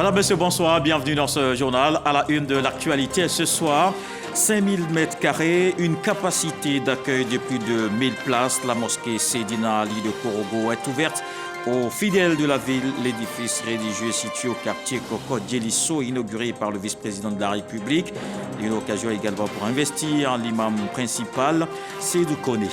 Madame, Monsieur, bonsoir, bienvenue dans ce journal. À la une de l'actualité ce soir, 5000 mètres carrés, une capacité d'accueil de plus de 1000 places. La mosquée Seydina Ali de Korogo est ouverte aux fidèles de la ville. L'édifice religieux situé au quartier Koko Djelisso, inauguré par le vice-président de la République. Une occasion également pour investir l'imam principal, Seydou Kone.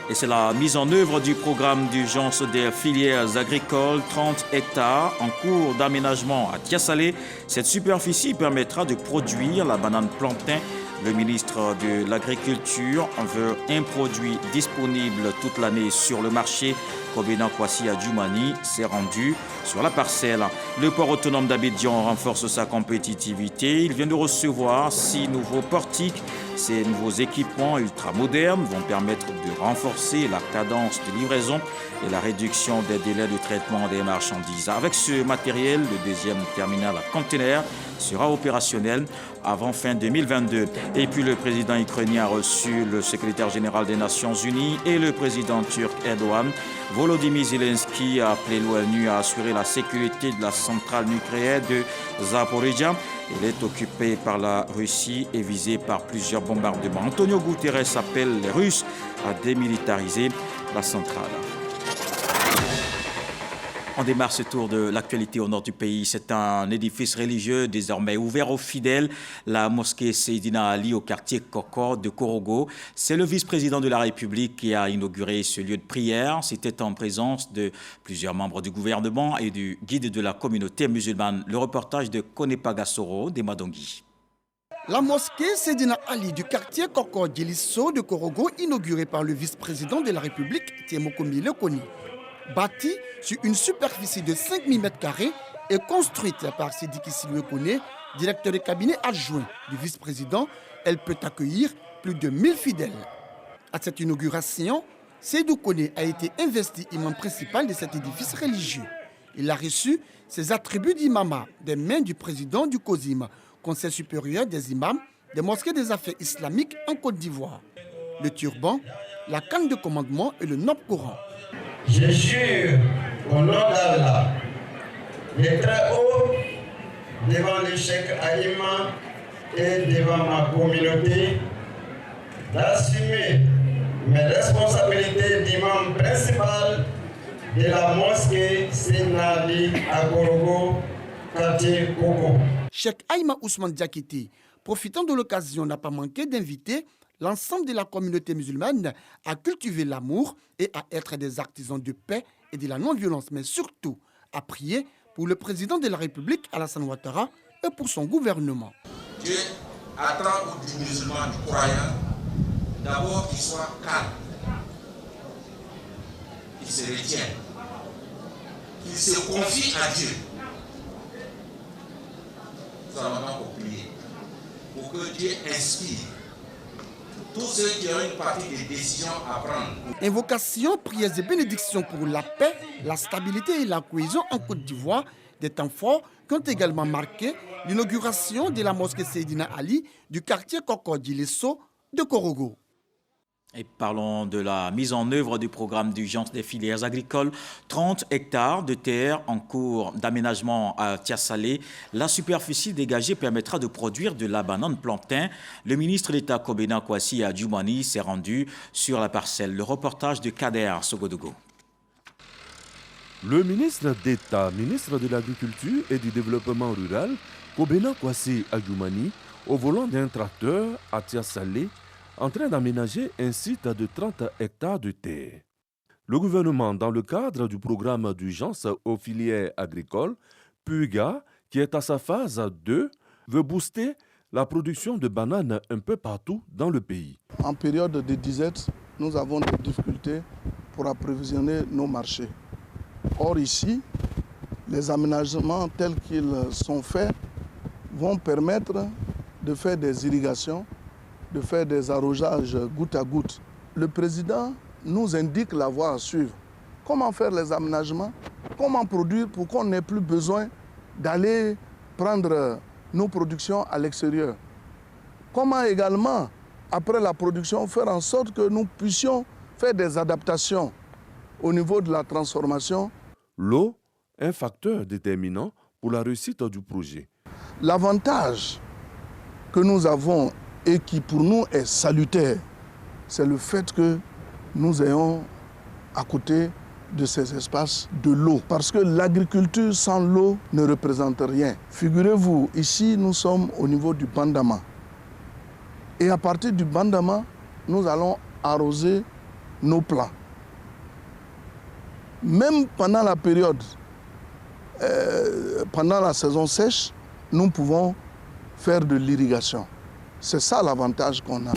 Et c'est la mise en œuvre du programme d'urgence des filières agricoles, 30 hectares en cours d'aménagement à Tiassalé. Cette superficie permettra de produire la banane plantain. Le ministre de l'Agriculture veut un produit disponible toute l'année sur le marché. Kobena Kwasi Adjoumani s'est rendu sur la parcelle. Le port autonome d'Abidjan renforce sa compétitivité. Il vient de recevoir 6 nouveaux portiques. Ces nouveaux équipements ultramodernes vont permettre de renforcer la cadence de livraison et la réduction des délais de traitement des marchandises. Avec ce matériel, le deuxième terminal à conteneurs sera opérationnel avant fin 2022. Et puis le président ukrainien a reçu le secrétaire général des Nations Unies et le président turc Erdogan. Volodymyr Zelensky a appelé l'ONU à assurer la sécurité de la centrale nucléaire de Zaporizhzhia. Elle est occupée par la Russie et visée par plusieurs bombardements. Antonio Guterres appelle les Russes à démilitariser la centrale. On démarre ce tour de l'actualité au nord du pays. C'est un édifice religieux désormais ouvert aux fidèles, la mosquée Seydina Ali au quartier Koko de Korogo. C'est le vice-président de la République qui a inauguré ce lieu de prière. C'était en présence de plusieurs membres du gouvernement et du guide de la communauté musulmane. Le reportage de Konepagasoro de Madongi. La mosquée Seydina Ali du quartier Koko Djelisso de Korogo, inaugurée par le vice-président de la République, Tiemokomi Lekoni. Bâtie sur une superficie de 5000 m² et construite par Sidiki Silwe-Kone, directeur de cabinet adjoint du vice-président, elle peut accueillir plus de 1000 fidèles. À cette inauguration, Seydou Kone a été investi imam principal de cet édifice religieux. Il a reçu ses attributs d'imama des mains du président du COSIM, Conseil supérieur des imams des mosquées des affaires islamiques en Côte d'Ivoire. Le turban, la canne de commandement et le noble Coran. Je jure au nom d'Allah, le très haut, devant le Cheikh Aïma et devant ma communauté, d'assumer mes responsabilités d'imam principal de la mosquée Seydina Ali à Korogo, quartier Koko. Cheikh Aïma Ousmane Diakité, profitant de l'occasion, n'a pas manqué d'inviter l'ensemble de la communauté musulmane à cultiver l'amour et à être des artisans de paix et de la non-violence, mais surtout à prier pour le président de la République, Alassane Ouattara, et pour son gouvernement. Dieu attend du musulman, du croyant, d'abord qu'il soit calme, qu'il se retienne, qu'il se confie à Dieu. Nous allons donc prier pour que Dieu inspire tous ceux qui ont une partie des décisions à prendre. Invocation, prières et bénédictions pour la paix, la stabilité et la cohésion en Côte d'Ivoire, des temps forts qui ont également marqué l'inauguration de la mosquée Seydina Ali du quartier Koko Djelisso de Korogo. Et parlons de la mise en œuvre du programme d'urgence des filières agricoles. 30 hectares de terre en cours d'aménagement à Tiassalé. La superficie dégagée permettra de produire de la banane plantain. Le ministre d'État Kobena Kwasi Adjoumani s'est rendu sur la parcelle. Le reportage de Kader Sogodogo. Le ministre d'État, ministre de l'Agriculture et du Développement rural, Kobena Kwasi Adjoumani, au volant d'un tracteur à Tiassalé, en train d'aménager un site de 30 hectares de terre. Le gouvernement, dans le cadre du programme d'urgence aux filières agricoles, PUGA, qui est à sa phase 2, veut booster la production de bananes un peu partout dans le pays. En période de disette, nous avons des difficultés pour approvisionner nos marchés. Or ici, les aménagements tels qu'ils sont faits vont permettre de faire des irrigations, de faire des arrosages goutte à goutte. Le président nous indique la voie à suivre. Comment faire les aménagements, comment produire pour qu'on n'ait plus besoin d'aller prendre nos productions à l'extérieur. Comment également, après la production, faire en sorte que nous puissions faire des adaptations au niveau de la transformation. L'eau un facteur déterminant pour la réussite du projet. L'avantage que nous avons et qui pour nous est salutaire, c'est le fait que nous ayons à côté de ces espaces de l'eau. Parce que l'agriculture sans l'eau ne représente rien. Figurez-vous, ici nous sommes au niveau du Bandama. Et à partir du Bandama, nous allons arroser nos plants. Même pendant la période, pendant la saison sèche, nous pouvons faire de l'irrigation. C'est ça l'avantage qu'on a.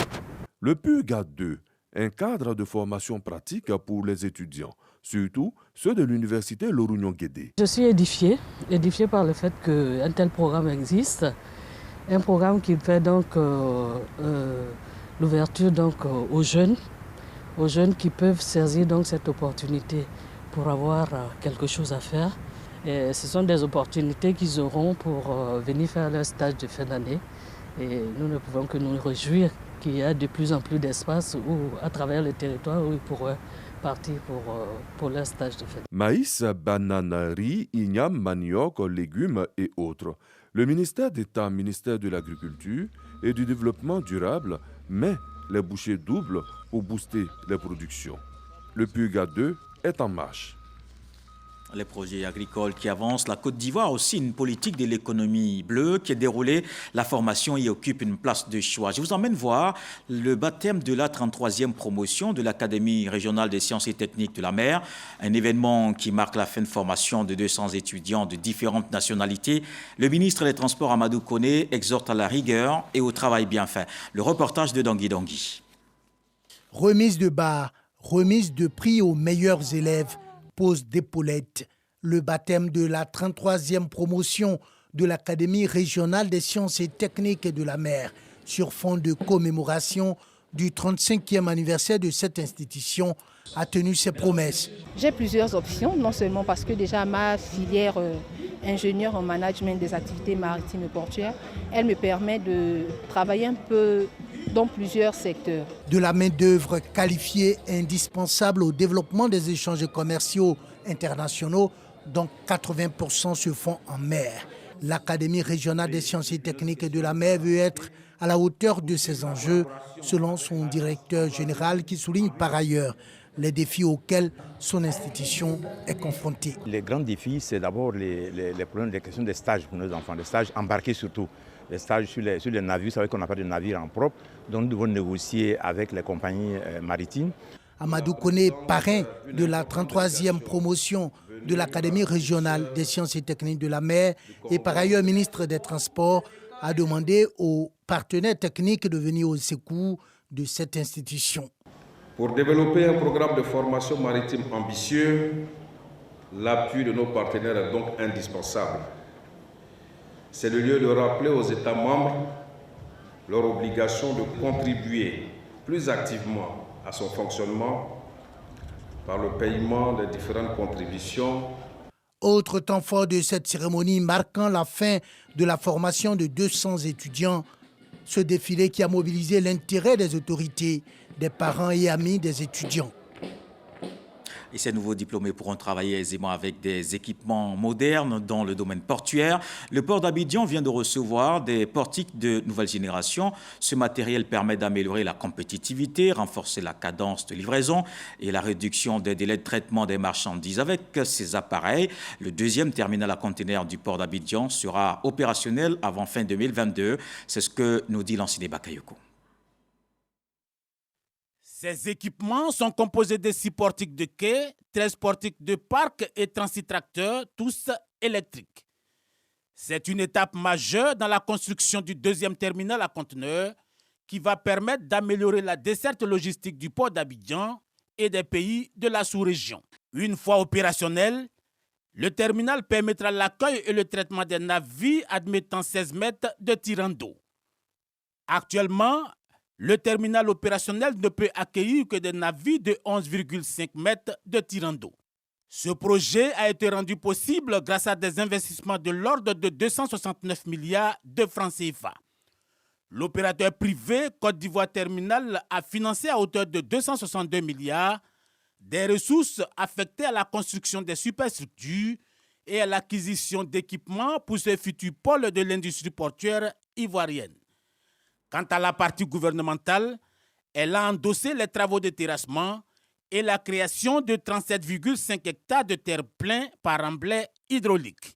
Le PUGA 2, un cadre de formation pratique pour les étudiants, surtout ceux de l'université Lorugnon-Guédé. Je suis édifiée par le fait qu'un tel programme existe, un programme qui fait donc l'ouverture aux jeunes qui peuvent saisir donc cette opportunité pour avoir quelque chose à faire. Et ce sont des opportunités qu'ils auront pour venir faire leur stage de fin d'année. Et nous ne pouvons que nous réjouir qu'il y a de plus en plus d'espaces à travers le territoire où ils pourraient partir pour leur stage de fin d'année. Maïs, banane, riz, igname, manioc, légumes et autres. Le ministère d'État, ministère de l'Agriculture et du Développement durable met les bouchées doubles pour booster les productions. Le PUGA 2 est en marche. Les projets agricoles qui avancent. La Côte d'Ivoire a aussi une politique de l'économie bleue qui est déroulée. La formation y occupe une place de choix. Je vous emmène voir le baptême de la 33e promotion de l'Académie régionale des sciences et techniques de la mer, un événement qui marque la fin de formation de 200 étudiants de différentes nationalités. Le ministre des Transports, Amadou Koné, exhorte à la rigueur et au travail bien fait. Le reportage de Dangui Dangui. Remise de bas, remise de prix aux meilleurs élèves, pose d'épaulettes. Le baptême de la 33e promotion de l'Académie régionale des sciences et techniques de la mer sur fond de commémoration du 35e anniversaire de cette institution a tenu ses promesses. J'ai plusieurs options, non seulement parce que déjà ma filière ingénieur en management des activités maritimes et portuaires, elle me permet de travailler un peu dans plusieurs secteurs. De la main-d'œuvre qualifiée indispensable au développement des échanges commerciaux internationaux, dont 80% se font en mer. L'Académie régionale des sciences et techniques de la mer veut être à la hauteur de ces enjeux, selon son directeur général qui souligne par ailleurs les défis auxquels son institution est confrontée. Les grands défis, c'est d'abord les problèmes, les questions des stages pour nos enfants, des stages embarqués surtout. Les stages sur les navires, vous savez qu'on n'a pas de navires en propre, donc nous devons négocier avec les compagnies maritimes. Amadou Koné, parrain de la 33e promotion de l'Académie régionale des sciences et techniques de la mer et par ailleurs ministre des Transports, a demandé aux partenaires techniques de venir au secours de cette institution. Pour développer un programme de formation maritime ambitieux, l'appui de nos partenaires est donc indispensable. C'est le lieu de rappeler aux États membres leur obligation de contribuer plus activement à son fonctionnement par le paiement des différentes contributions. Autre temps fort de cette cérémonie marquant la fin de la formation de 200 étudiants, ce défilé qui a mobilisé l'intérêt des autorités, des parents et amis des étudiants. Et ces nouveaux diplômés pourront travailler aisément avec des équipements modernes dans le domaine portuaire. Le port d'Abidjan vient de recevoir des portiques de nouvelle génération. Ce matériel permet d'améliorer la compétitivité, renforcer la cadence de livraison et la réduction des délais de traitement des marchandises. Avec ces appareils, le deuxième terminal à conteneurs du port d'Abidjan sera opérationnel avant fin 2022. C'est ce que nous dit Lansine Bakayoko. Ces équipements sont composés de 6 portiques de quai, 13 portiques de parc et 36 tracteurs, tous électriques. C'est une étape majeure dans la construction du deuxième terminal à conteneurs qui va permettre d'améliorer la desserte logistique du port d'Abidjan et des pays de la sous-région. Une fois opérationnel, le terminal permettra l'accueil et le traitement des navires admettant 16 mètres de tirant d'eau. Actuellement, le terminal opérationnel ne peut accueillir que des navires de 11,5 mètres de tirant d'eau. Ce projet a été rendu possible grâce à des investissements de l'ordre de 269 milliards de francs CFA. L'opérateur privé Côte d'Ivoire Terminal a financé à hauteur de 262 milliards des ressources affectées à la construction des superstructures et à l'acquisition d'équipements pour ce futur pôle de l'industrie portuaire ivoirienne. Quant à la partie gouvernementale, elle a endossé les travaux de terrassement et la création de 37,5 hectares de terre pleins par remblai hydraulique.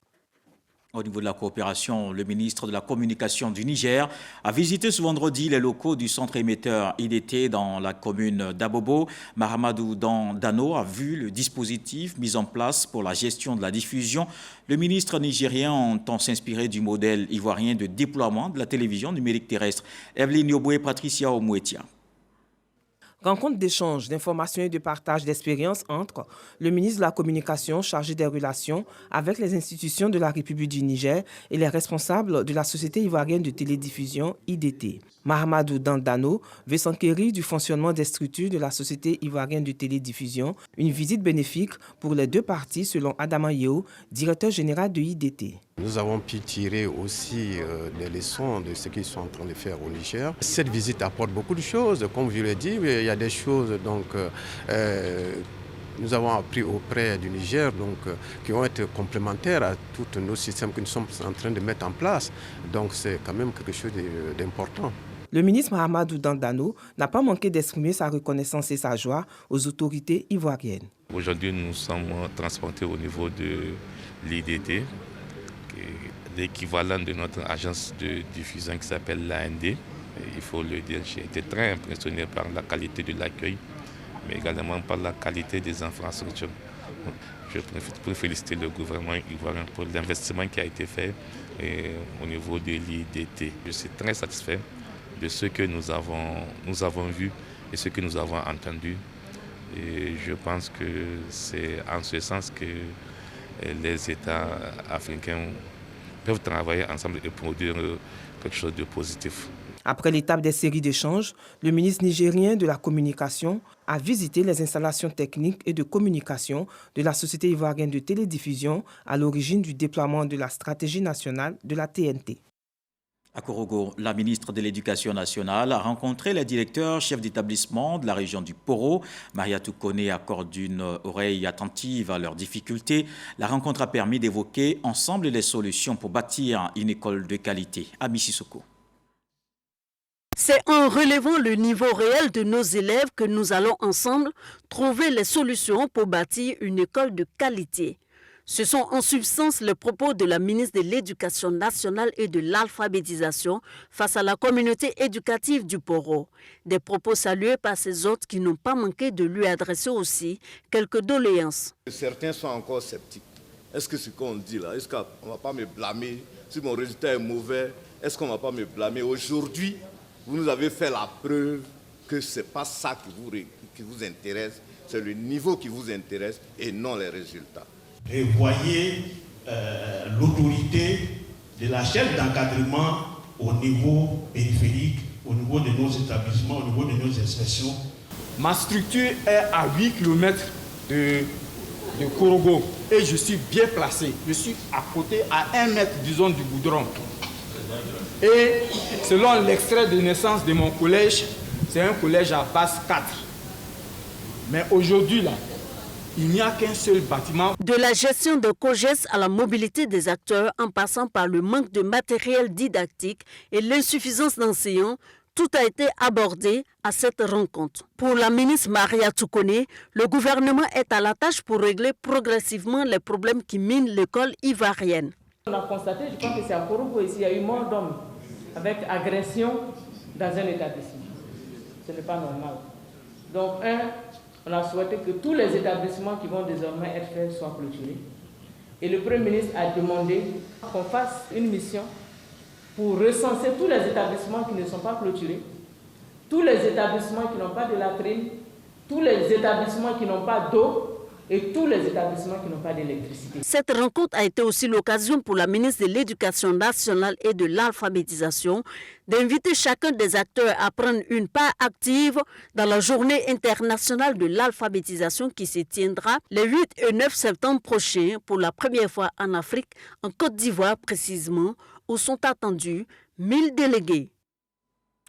Au niveau de la coopération, le ministre de la Communication du Niger a visité ce vendredi les locaux du centre émetteur IDT dans la commune d'Abobo. Mahamadou Dano a vu le dispositif mis en place pour la gestion de la diffusion. Le ministre nigérien entend s'inspirer du modèle ivoirien de déploiement de la télévision numérique terrestre. Evelyne Yoboué, Patricia Omouetia. Rencontre d'échange, d'informations et de partage d'expériences entre le ministre de la Communication chargé des relations avec les institutions de la République du Niger et les responsables de la Société ivoirienne de télédiffusion IDT. Mahamadou Dano veut s'enquérir du fonctionnement des structures de la Société ivoirienne de télédiffusion, une visite bénéfique pour les deux parties selon Adama Yeo, directeur général de IDT. Nous avons pu tirer aussi des leçons de ce qu'ils sont en train de faire au Niger. Cette visite apporte beaucoup de choses. Comme je l'ai dit, il y a des choses nous avons appris auprès du Niger qui vont être complémentaires à tous nos systèmes que nous sommes en train de mettre en place. Donc c'est quand même quelque chose d'important. Le ministre Mahamadou Dano n'a pas manqué d'exprimer sa reconnaissance et sa joie aux autorités ivoiriennes. Aujourd'hui, nous sommes transportés au niveau de l'IDT, l'équivalent de notre agence de diffusion qui s'appelle l'AND. Il faut le dire, j'ai été très impressionné par la qualité de l'accueil, mais également par la qualité des infrastructures. Je profite pour féliciter le gouvernement ivoirien pour l'investissement qui a été fait au niveau de l'IDT. Je suis très satisfait de ce que nous avons vu et ce que nous avons entendu. Et je pense que c'est en ce sens que les États africains peuvent travailler ensemble et produire quelque chose de positif. Après l'étape des séries d'échanges, le ministre nigérien de la Communication a visité les installations techniques et de communication de la Société ivoirienne de télédiffusion à l'origine du déploiement de la stratégie nationale de la TNT. À Korogo, la ministre de l'Éducation nationale a rencontré les directeurs, chefs d'établissement de la région du Poro. Mariatou Kone accorde une oreille attentive à leurs difficultés. La rencontre a permis d'évoquer ensemble les solutions pour bâtir une école de qualité à Mississoko. C'est en relevant le niveau réel de nos élèves que nous allons ensemble trouver les solutions pour bâtir une école de qualité. Ce sont en substance les propos de la ministre de l'Éducation nationale et de l'alphabétisation face à la communauté éducative du Poro. Des propos salués par ces autres qui n'ont pas manqué de lui adresser aussi quelques doléances. Certains sont encore sceptiques. Est-ce que ce qu'on dit là, est-ce qu'on ne va pas me blâmer? Si mon résultat est mauvais, est-ce qu'on ne va pas me blâmer? Aujourd'hui, vous nous avez fait la preuve que ce n'est pas ça qui vous intéresse, c'est le niveau qui vous intéresse et non les résultats. Et voyez l'autorité de la chaîne d'encadrement au niveau périphérique, au niveau de nos établissements, au niveau de nos inspections. Ma structure est à 8 km de Korogo et je suis bien placé. Je suis à côté, à 1 mètre, disons, du goudron. Et selon l'extrait de naissance de mon collège, c'est un collège à base 4. Mais aujourd'hui, là, il n'y a qu'un seul bâtiment. De la gestion de COGES à la mobilité des acteurs, en passant par le manque de matériel didactique et l'insuffisance d'enseignants, tout a été abordé à cette rencontre. Pour la ministre Mariatou Kone, le gouvernement est à la tâche pour régler progressivement les problèmes qui minent l'école ivoirienne. On a constaté, je pense que c'est à Korogo ici, il y a eu mort d'hommes avec agression dans un établissement. Ce n'est pas normal. Donc, on a souhaité que tous les établissements qui vont désormais être faits soient clôturés. Et le Premier ministre a demandé qu'on fasse une mission pour recenser tous les établissements qui ne sont pas clôturés, tous les établissements qui n'ont pas de latrine, tous les établissements qui n'ont pas d'eau et tous les établissements qui n'ont pas d'électricité. Cette rencontre a été aussi l'occasion pour la ministre de l'Éducation nationale et de l'alphabétisation d'inviter chacun des acteurs à prendre une part active dans la journée internationale de l'alphabétisation qui se tiendra les 8 et 9 septembre prochains pour la première fois en Afrique, en Côte d'Ivoire précisément, où sont attendus 1000 délégués.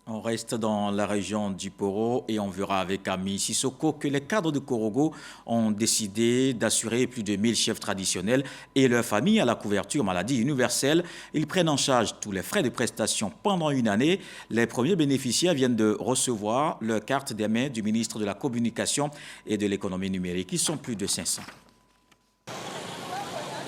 On reste dans la région du Poro et on verra avec Ami Sissoko que les cadres de Korogo ont décidé d'assurer plus de 1000 chefs traditionnels et leurs familles à la couverture maladie universelle. Ils prennent en charge tous les frais de prestation pendant une année. Les premiers bénéficiaires viennent de recevoir leur carte des mains du ministre de la Communication et de l'Économie numérique. Ils sont plus de 500.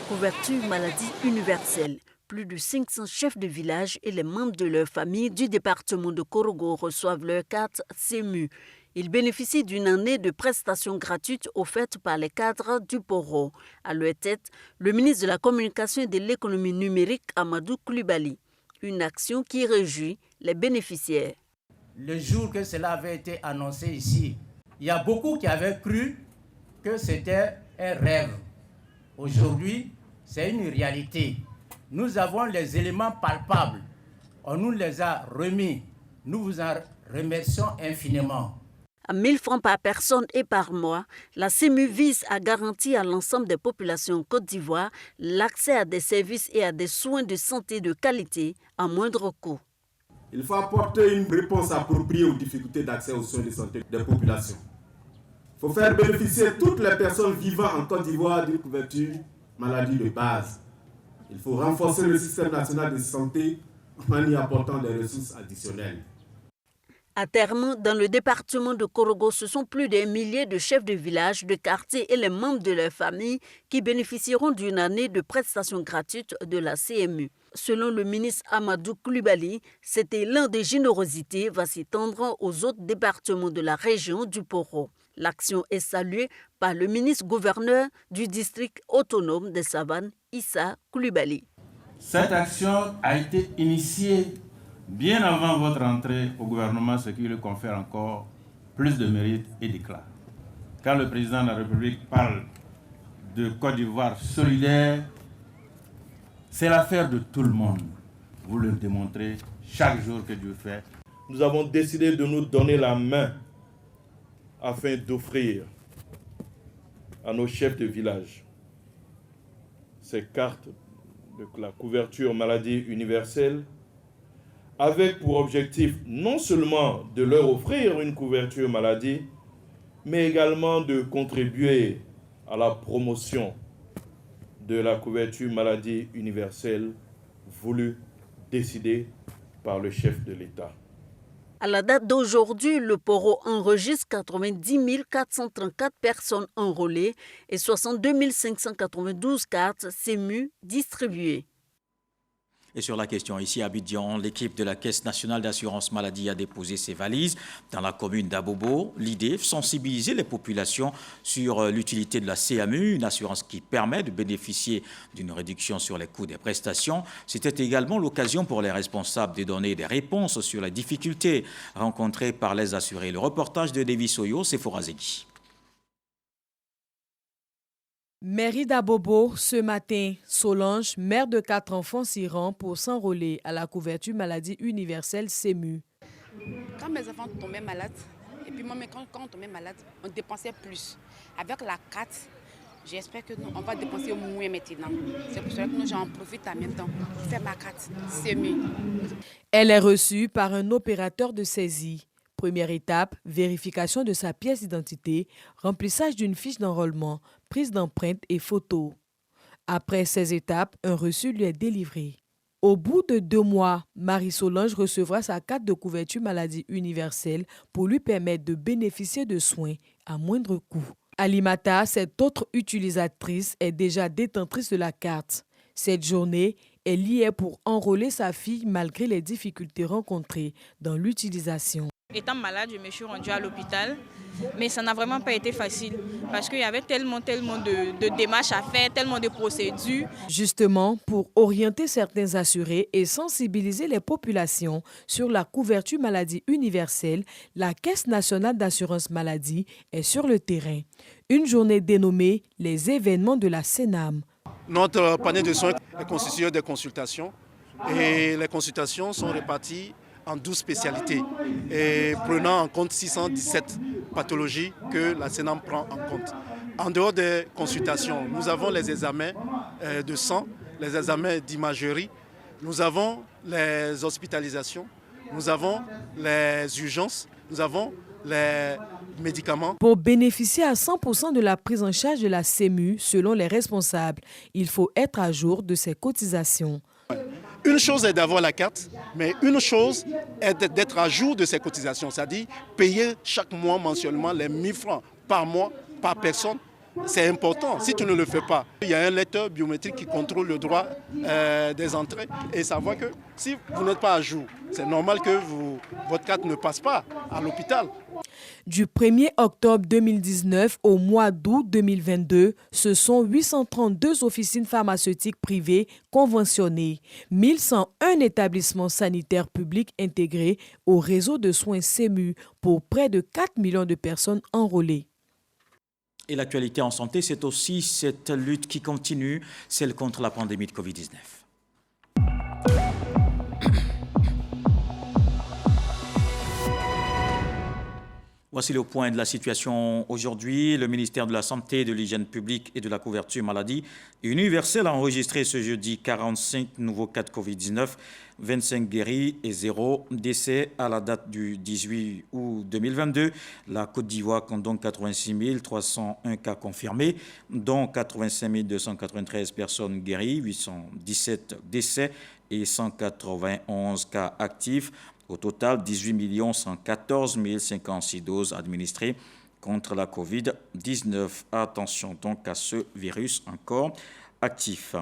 Couverture maladie universelle. Plus de 500 chefs de village et les membres de leur famille du département de Korogo reçoivent leur carte CEMU. Ils bénéficient d'une année de prestations gratuites offertes par les cadres du Poro. À leur tête, le ministre de la Communication et de l'Économie numérique, Amadou Coulibaly. Une action qui réjouit les bénéficiaires. Le jour que cela avait été annoncé ici, il y a beaucoup qui avaient cru que c'était un rêve. Aujourd'hui, c'est une réalité. Nous avons les éléments palpables. On nous les a remis. Nous vous en remercions infiniment. À 1000 francs par personne et par mois, la CEMU vise à garantir à l'ensemble des populations Côte d'Ivoire l'accès à des services et à des soins de santé de qualité à moindre coût. Il faut apporter une réponse appropriée aux difficultés d'accès aux soins de santé des populations. Il faut faire bénéficier toutes les personnes vivant en Côte d'Ivoire d'une couverture maladie de base. Il faut renforcer le système national de santé en y apportant des ressources additionnelles. À terme, dans le département de Korogo, ce sont plus d'un millier de chefs de village, de quartier et les membres de leur famille qui bénéficieront d'une année de prestations gratuites de la CMU. Selon le ministre Amadou Coulibaly, cet élan de générosité va s'étendre aux autres départements de la région du Poro. L'action est saluée par le ministre-gouverneur du district autonome des Savanes, Issa Coulibaly. Cette action a été initiée bien avant votre entrée au gouvernement, ce qui lui confère encore plus de mérite et d'éclat. Quand le président de la République parle de Côte d'Ivoire solidaire, c'est l'affaire de tout le monde. Vous le démontrez chaque jour que Dieu fait. Nous avons décidé de nous donner la main afin d'offrir à nos chefs de village ces cartes de la couverture maladie universelle avec pour objectif non seulement de leur offrir une couverture maladie, mais également de contribuer à la promotion de la couverture maladie universelle voulue, décidée par le chef de l'État. À la date d'aujourd'hui, le Poro enregistre 90 434 personnes enrôlées et 62 592 cartes CEMU distribuées. Et sur la question ici à Abidjan, l'équipe de la Caisse nationale d'assurance maladie a déposé ses valises dans la commune d'Abobo. L'idée, sensibiliser les populations sur l'utilité de la CMU, une assurance qui permet de bénéficier d'une réduction sur les coûts des prestations. C'était également l'occasion pour les responsables de donner des réponses sur les difficultés rencontrées par les assurés. Le reportage de Davis Oyo, c'est Forazegui. Mairie d'Abobo, ce matin, Solange, mère de 4 enfants, s'y rend pour s'enrôler à la couverture maladie universelle CEMU. Quand mes enfants tombaient malades, et puis moi, quand on tombait malade, on dépensait plus. Avec la carte, j'espère qu'on va dépenser moins maintenant. C'est pour cela que j'en profite en même temps pour faire ma carte CEMU. Elle est reçue par un opérateur de saisie. Première étape, vérification de sa pièce d'identité, remplissage d'une fiche d'enrôlement, prise d'empreintes et photos. Après ces étapes, un reçu lui est délivré. Au bout de 2 mois, Marie-Solange recevra sa carte de couverture maladie universelle pour lui permettre de bénéficier de soins à moindre coût. Alimata, cette autre utilisatrice, est déjà détentrice de la carte. Cette journée, elle y est pour enrôler sa fille malgré les difficultés rencontrées dans l'utilisation. Étant malade, je me suis rendue à l'hôpital, mais ça n'a vraiment pas été facile parce qu'il y avait tellement de démarches à faire, tellement de procédures. Justement, pour orienter certains assurés et sensibiliser les populations sur la couverture maladie universelle, la Caisse nationale d'assurance maladie est sur le terrain. Une journée dénommée « Les événements de la CENAM ». Notre panier de soins est constitué de consultations et les consultations sont réparties en 12 spécialités et prenant en compte 617 pathologies que la CENAM prend en compte. En dehors des consultations, nous avons les examens de sang, les examens d'imagerie, nous avons les hospitalisations, nous avons les urgences, nous avons les médicaments. Pour bénéficier à 100% de la prise en charge de la CEMU, selon les responsables, il faut être à jour de ses cotisations. Une chose est d'avoir la carte, mais une chose est d'être à jour de ses cotisations, c'est-à-dire payer chaque mois mensuellement les 1 000 francs par mois, par personne. C'est important. Si tu ne le fais pas, il y a un lecteur biométrique qui contrôle le droit des entrées et savoir que si vous n'êtes pas à jour, c'est normal que votre carte ne passe pas à l'hôpital. Du 1er octobre 2019 au mois d'août 2022, ce sont 832 officines pharmaceutiques privées conventionnées, 1101 établissements sanitaires publics intégrés au réseau de soins CEMU pour près de 4 millions de personnes enrôlées. Et l'actualité en santé, c'est aussi cette lutte qui continue, celle contre la pandémie de Covid-19. Voici le point de la situation aujourd'hui. Le ministère de la Santé, de l'Hygiène publique et de la couverture maladie universelle a enregistré ce jeudi 45 nouveaux cas de Covid-19, 25 guéris et 0 décès à la date du 18 août 2022. La Côte d'Ivoire compte donc 86 301 cas confirmés, dont 85 293 personnes guéries, 817 décès et 191 cas actifs. Au total, 18 114 056 doses administrées contre la COVID-19. Attention donc à ce virus encore actif.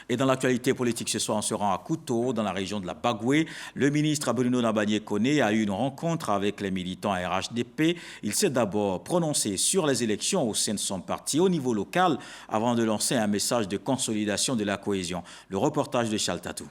Et dans l'actualité politique ce soir, on se rend à Kouto, dans la région de la Bagoué. Le ministre Bruno Nabagné-Koné a eu une rencontre avec les militants RHDP. Il s'est d'abord prononcé sur les élections au sein de son parti au niveau local avant de lancer un message de consolidation de la cohésion. Le reportage de Charles Tatou.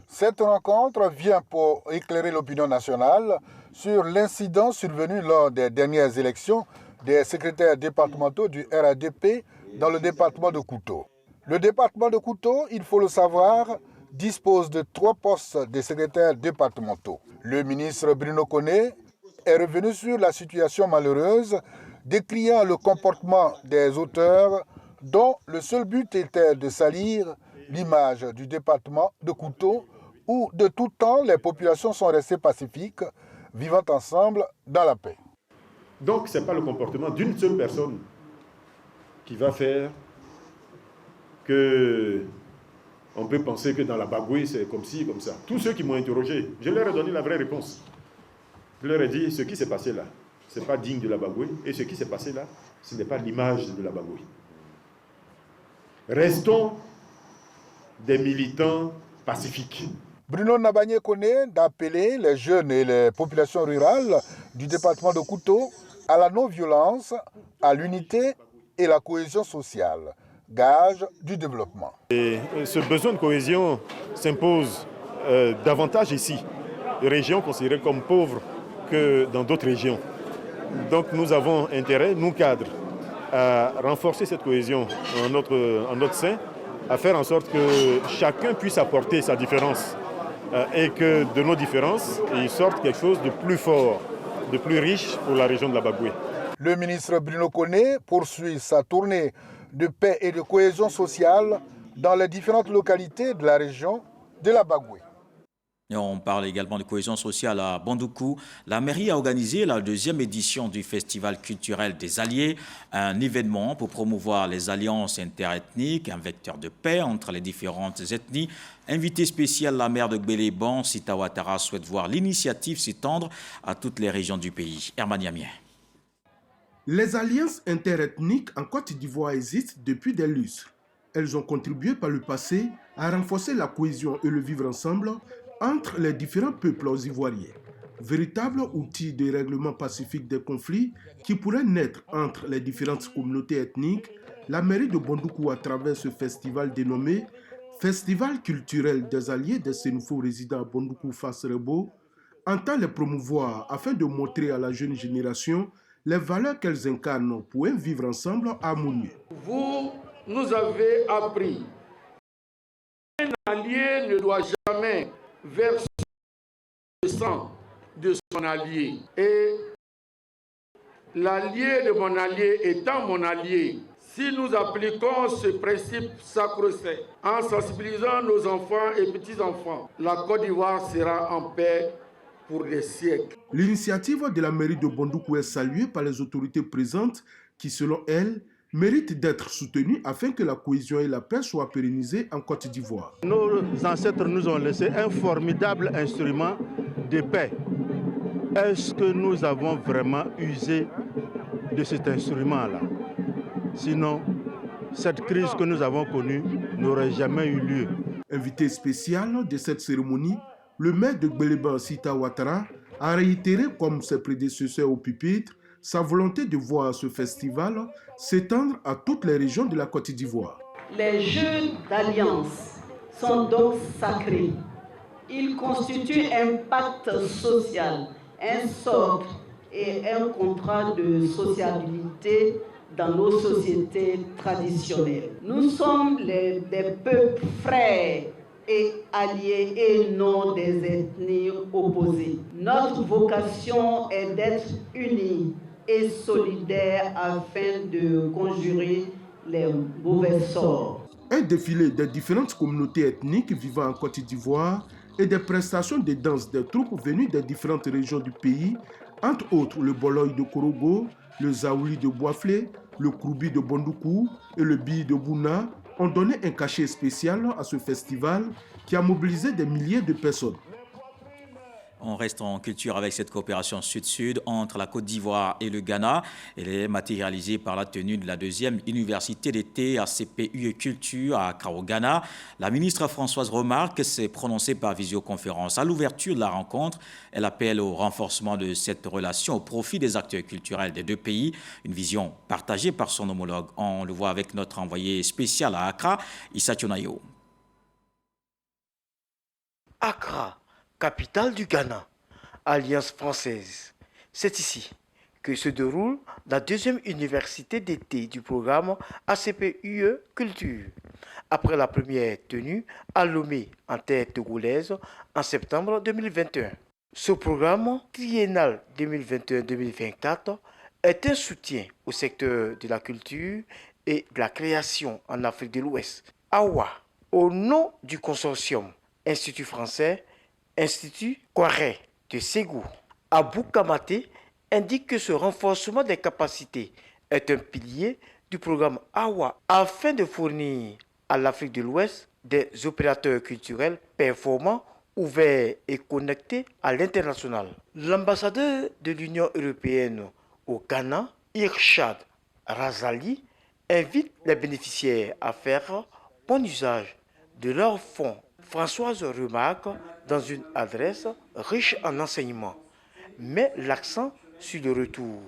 Cette rencontre vient pour éclairer l'opinion nationale sur l'incident survenu lors des dernières élections des secrétaires départementaux du RHDP dans le département de Kouto. Le département de Kouto, il faut le savoir, dispose de 3 postes de secrétaires départementaux. Le ministre Bruno Koné est revenu sur la situation malheureuse, décriant le comportement des auteurs dont le seul but était de salir l'image du département de Kouto où de tout temps les populations sont restées pacifiques, vivant ensemble dans la paix. Donc ce n'est pas le comportement d'une seule personne qui va faire qu'on peut penser que dans la Bagoué c'est comme ci, comme ça. Tous ceux qui m'ont interrogé, je leur ai donné la vraie réponse. Je leur ai dit ce qui s'est passé là, ce n'est pas digne de la Bagoué, et ce qui s'est passé là, ce n'est pas l'image de la Bagoué. Restons des militants pacifiques. Bruno Nabagné-Koné d'appeler les jeunes et les populations rurales du département de Kouto à la non-violence, à l'unité et la cohésion sociale, gage du développement. Et ce besoin de cohésion s'impose davantage ici, les régions considérées comme pauvres que dans d'autres régions. Donc nous avons intérêt, nous cadres, à renforcer cette cohésion en notre sein, à faire en sorte que chacun puisse apporter sa différence et que de nos différences, il sorte quelque chose de plus fort, de plus riche pour la région de la Bagoué. Le ministre Bruno Koné poursuit sa tournée de paix et de cohésion sociale dans les différentes localités de la région de la Bagoué. Et on parle également de cohésion sociale à Bandoukou. La mairie a organisé la 2e édition du Festival culturel des Alliés, un événement pour promouvoir les alliances interethniques, un vecteur de paix entre les différentes ethnies. Invité spécial, la maire de Gbéléban, Sita Ouattara, souhaite voir l'initiative s'étendre à toutes les régions du pays. Herman Yamien. Les alliances interethniques en Côte d'Ivoire existent depuis des lustres. Elles ont contribué par le passé à renforcer la cohésion et le vivre ensemble entre les différents peuples ivoiriens. Véritable outil de règlement pacifique des conflits qui pourraient naître entre les différentes communautés ethniques, la mairie de Bandoukou, à travers ce festival dénommé Festival culturel des Alliés des Sénoufos résidant à Bandoukou Fass-Rebo, entend les promouvoir afin de montrer à la jeune génération les valeurs qu'elles incarnent pour un vivre ensemble harmonieux. Vous nous avez appris qu'un allié ne doit jamais verser le sang de son allié. Et l'allié de mon allié étant mon allié, Si nous appliquons ce principe sacro-saint en sensibilisant nos enfants et petits-enfants, la Côte d'Ivoire sera en paix pour des siècles. L'initiative de la mairie de Bondoukou est saluée par les autorités présentes qui, selon elle, mérite d'être soutenue afin que la cohésion et la paix soient pérennisées en Côte d'Ivoire. Nos ancêtres nous ont laissé un formidable instrument de paix. Est-ce que nous avons vraiment usé de cet instrument-là? Sinon, cette crise que nous avons connue n'aurait jamais eu lieu. Invité spécial de cette cérémonie, le maire de Gbeleba, Sita Ouattara, a réitéré, comme ses prédécesseurs au pupitre, sa volonté de voir ce festival s'étendre à toutes les régions de la Côte d'Ivoire. Les jeux d'alliance sont donc sacrés. Ils constituent un pacte social, un socle et un contrat de sociabilité dans nos sociétés traditionnelles. Nous sommes des peuples frères et alliés et non des ethnies opposées. Notre vocation est d'être unis et solidaires afin de conjurer les mauvais sorts. Un défilé des différentes communautés ethniques vivant en Côte d'Ivoire et des prestations de danse des troupes venues des différentes régions du pays, entre autres le Boloy de Korogo, le Zaouli de Boaflé, le Kroubi de Bondoukou et le Bi de Bouna, ont donné un cachet spécial à ce festival qui a mobilisé des milliers de personnes. On reste en culture avec cette coopération sud-sud entre la Côte d'Ivoire et le Ghana. Elle est matérialisée par la tenue de la deuxième université d'été ACP-UE Culture à Accra au Ghana. La ministre Françoise Remarque s'est prononcée par visioconférence. À l'ouverture de la rencontre, elle appelle au renforcement de cette relation au profit des acteurs culturels des deux pays. Une vision partagée par son homologue. On le voit avec notre envoyé spécial à Accra, Issa Tchonayo. Accra, capitale du Ghana, Alliance française. C'est ici que se déroule la deuxième université d'été du programme ACP-UE Culture, après la première tenue à Lomé en terre togolaise en septembre 2021. Ce programme triennal 2021-2024 est un soutien au secteur de la culture et de la création en Afrique de l'Ouest. AWA, au nom du consortium Institut français, Institut Kouaré de Ségou, Abou Kamaté, indique que ce renforcement des capacités est un pilier du programme AWA afin de fournir à l'Afrique de l'Ouest des opérateurs culturels performants, ouverts et connectés à l'international. L'ambassadeur de l'Union européenne au Ghana, Irshad Razali, invite les bénéficiaires à faire bon usage de leurs fonds. Françoise remarque dans une adresse riche en enseignements, met l'accent sur le retour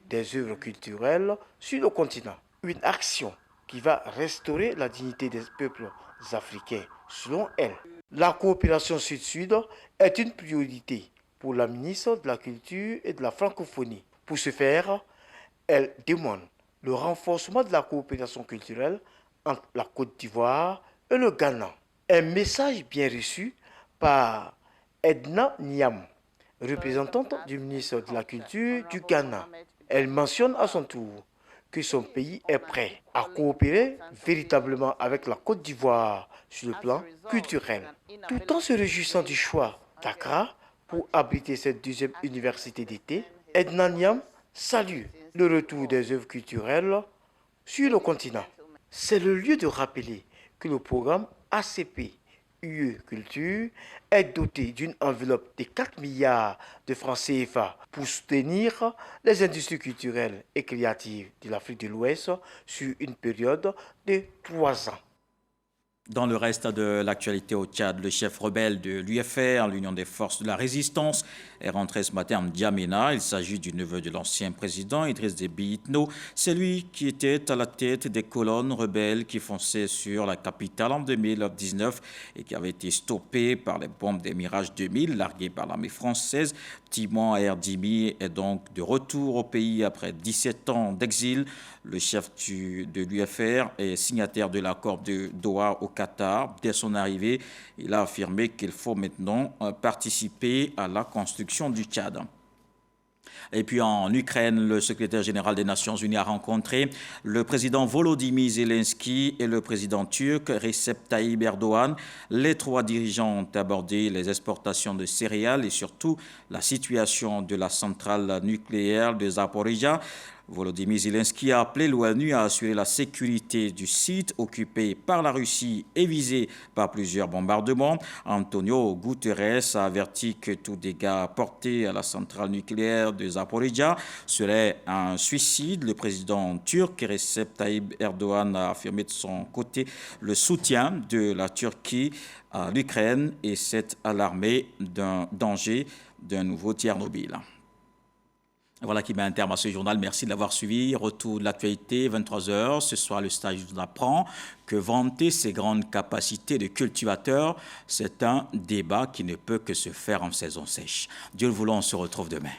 des œuvres culturelles sur le continent. Une action qui va restaurer la dignité des peuples africains, selon elle. La coopération sud-sud est une priorité pour la ministre de la Culture et de la Francophonie. Pour ce faire, elle demande le renforcement de la coopération culturelle entre la Côte d'Ivoire et le Ghana. Un message bien reçu par Edna Niam, représentante du ministre de la Culture du Ghana. Elle mentionne à son tour que son pays est prêt à coopérer véritablement avec la Côte d'Ivoire sur le plan culturel. Tout en se réjouissant du choix d'Accra pour abriter cette deuxième université d'été, Edna Niam salue le retour des œuvres culturelles sur le continent. C'est le lieu de rappeler que le programme ACP-UE Culture est doté d'une enveloppe de 4 milliards de francs CFA pour soutenir les industries culturelles et créatives de l'Afrique de l'Ouest sur une période de 3 ans. Dans le reste de l'actualité au Tchad, le chef rebelle de l'UFR, l'Union des forces de la résistance, est rentré ce matin en N'Djamena. Il s'agit du neveu de l'ancien président Idriss Déby Itno. C'est lui qui était à la tête des colonnes rebelles qui fonçaient sur la capitale en 2019 et qui avaient été stoppées par les bombes des Mirage 2000 larguées par l'armée française. Timon Erdimi est donc de retour au pays après 17 ans d'exil. Le chef de l'UFR est signataire de l'accord de Doha au Qatar. Dès son arrivée, il a affirmé qu'il faut maintenant participer à la construction du Tchad. Et puis en Ukraine, le secrétaire général des Nations Unies a rencontré le président Volodymyr Zelensky et le président turc Recep Tayyip Erdogan. Les trois dirigeants ont abordé les exportations de céréales et surtout la situation de la centrale nucléaire de Zaporizhzhia. Volodymyr Zelensky a appelé l'ONU à assurer la sécurité du site occupé par la Russie et visé par plusieurs bombardements. Antonio Guterres a averti que tout dégât porté à la centrale nucléaire de Zaporizhzhia serait un suicide. Le président turc Recep Tayyip Erdogan a affirmé de son côté le soutien de la Turquie à l'Ukraine et s'est alarmé d'un danger d'un nouveau Tchernobyl. Voilà qui met un terme à ce journal. Merci de l'avoir suivi. Retour de l'actualité, 23h. Ce soir, le stage vous apprend que vanter ses grandes capacités de cultivateur, c'est un débat qui ne peut que se faire en saison sèche. Dieu le voulant, on se retrouve demain.